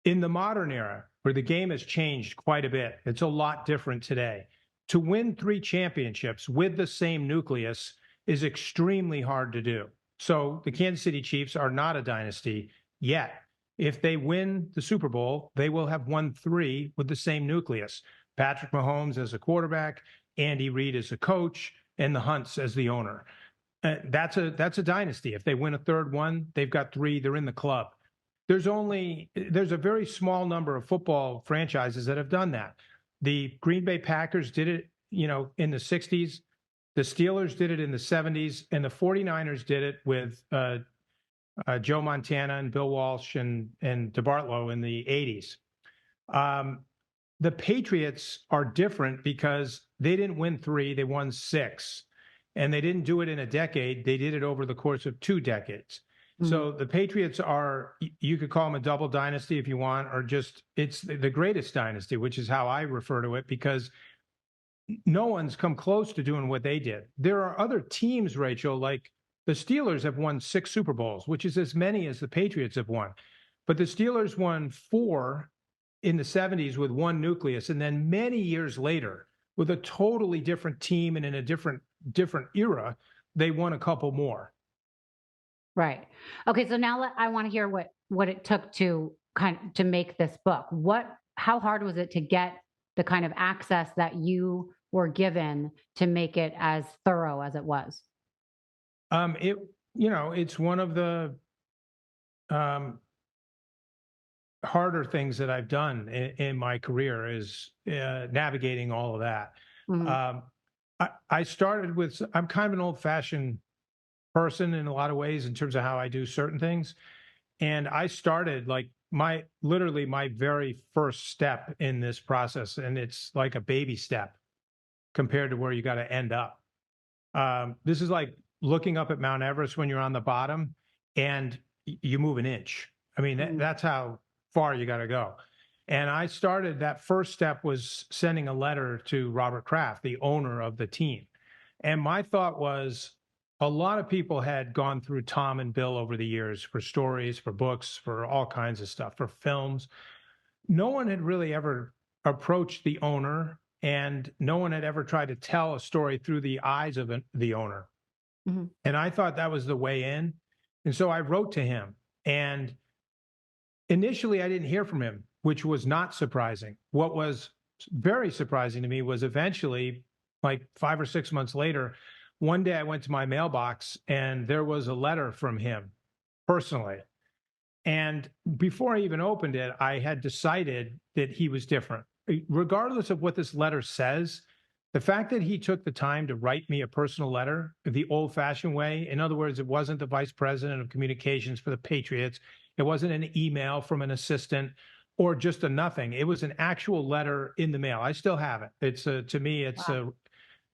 in the modern era, where the game has changed quite a bit, it's a lot different today. To win 3 championships with the same nucleus is extremely hard to do. So the Kansas City Chiefs are not a dynasty yet. If they win the Super Bowl, they will have won 3 with the same nucleus. Patrick Mahomes as a quarterback, Andy Reid as a coach, and the Hunts as the owner. That's a dynasty. If they win a third one, they've got 3. They're in the club. There's a very small number of football franchises that have done that. The Green Bay Packers did it, in the 60s. The Steelers did it in the 70s, and the 49ers did it with Joe Montana and Bill Walsh and DeBartolo in the 80s. The Patriots are different because they didn't win 3, they won 6. And they didn't do it in a decade, they did it over the course of 2 decades. Mm-hmm. So the Patriots are, you could call them a double dynasty if you want, or just, it's the greatest dynasty, which is how I refer to it, because no one's come close to doing what they did. There are other teams, Rachel, like the Steelers have won 6 Super Bowls, which is as many as the Patriots have won. But the Steelers won 4 in the 70s with 1 nucleus. And then many years later, with a totally different team and in a different era, they won a couple more. Right. Okay. So now I want to hear what it took to make this book. How hard was it to get the kind of access that you were given to make it as thorough as it was? It's one of the harder things that I've done in my career is navigating all of that. Mm-hmm. I started with, I'm kind of an old-fashioned person in a lot of ways in terms of how I do certain things. And I started like my very first step in this process, and it's like a baby step compared to where you got to end up. This is like looking up at Mount Everest when you're on the bottom and you move an inch. I mean, that's how far you got to go. And I started, that first step was sending a letter to Robert Kraft, the owner of the team. And my thought was, a lot of people had gone through Tom and Bill over the years for stories, for books, for all kinds of stuff, for films. No one had really ever approached the owner, and no one had ever tried to tell a story through the eyes of the owner. Mm-hmm. And I thought that was the way in. And so I wrote to him. And initially, I didn't hear from him, which was not surprising. What was very surprising to me was eventually, like 5 or 6 months later, one day I went to my mailbox and there was a letter from him personally. And before I even opened it, I had decided that he was different. Regardless of what this letter says, the fact that he took the time to write me a personal letter the old-fashioned way, in other words, it wasn't the vice president of communications for the Patriots, it wasn't an email from an assistant or just a nothing. It was an actual letter in the mail. I still have it. To me,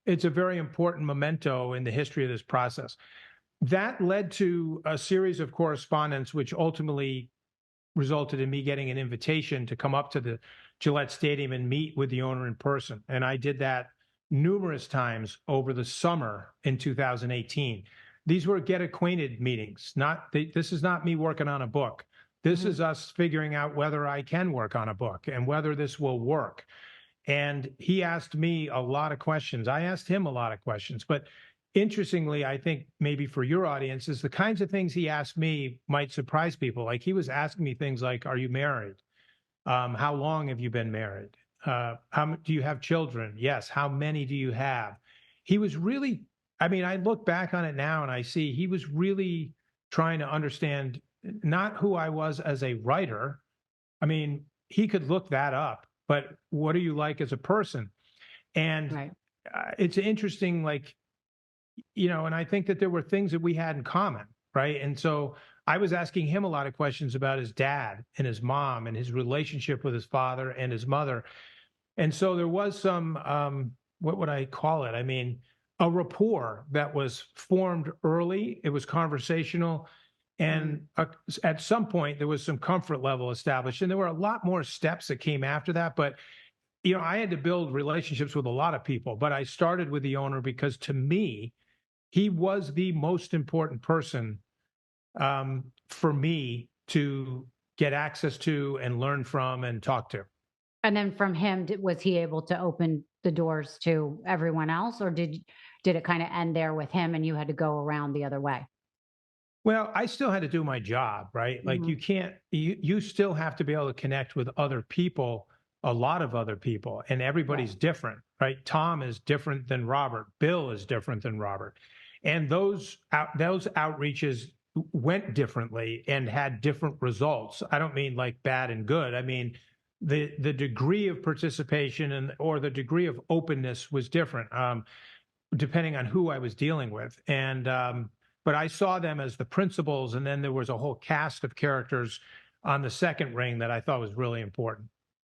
it's a very important memento in the history of this process. That led to a series of correspondence, which ultimately resulted in me getting an invitation to come up to the Gillette Stadium and meet with the owner in person. And I did that numerous times over the summer in 2018. These were get acquainted meetings. This is not me working on a book. This is us figuring out whether I can work on a book and whether this will work. And he asked me a lot of questions. I asked him a lot of questions. But interestingly, I think maybe for your audience, is the kinds of things he asked me might surprise people. Like he was asking me things like, are you married? How long have you been married? Do you have children? Yes. How many do you have? He was really, I look back on it now and I see he was really trying to understand not who I was as a writer. He could look that up. But what are you like as a person? And right. It's interesting, and I think that there were things that we had in common, right? And so I was asking him a lot of questions about his dad and his mom and his relationship with his father and his mother. And so there was some, what would I call it? A rapport that was formed early. It was conversational. And at some point, there was some comfort level established. And there were a lot more steps that came after that. But, I had to build relationships with a lot of people. But I started with the owner because, to me, he was the most important person for me to get access to and learn from and talk to. And then from him, was he able to open the doors to everyone else, or did it kind of end there with him and you had to go around the other way? Well, I still had to do my job, right? Like Mhm. you can't, you still have to be able to connect with other people, a lot of other people, and Right. everybody's different, right? Tom is different than Robert. Bill is different than Robert. And those outreaches went differently and had different results. I don't mean like bad and good. I mean the degree of participation and or the degree of openness was different. Depending on who I was dealing with. And but I saw them as the principals, and then there was a whole cast of characters on the second ring that I thought was really important.